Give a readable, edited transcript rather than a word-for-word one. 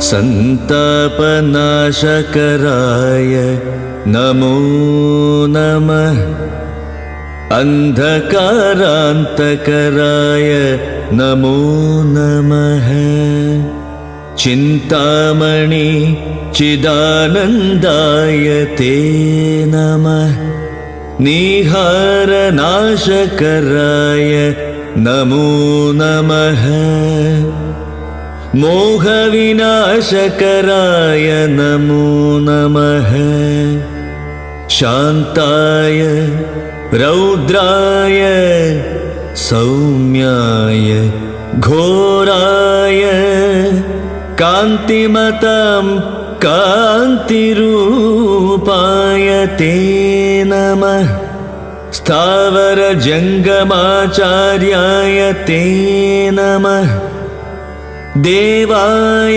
संतापनाशकराय नमो नमः। अंधकारांतकराय नमो नमः। चिंतामणि चिदानंदाय ते नमः। निहारनाशकराय नमो नमः। मोहविनाशकराय नमो नमः। शान्ताय रौद्राय सौम्याय घोराय कान्तिमतां कान्तिरूपाय ते नमः। स्थावरजङ्गमाचार्याय ते नमः। देवाय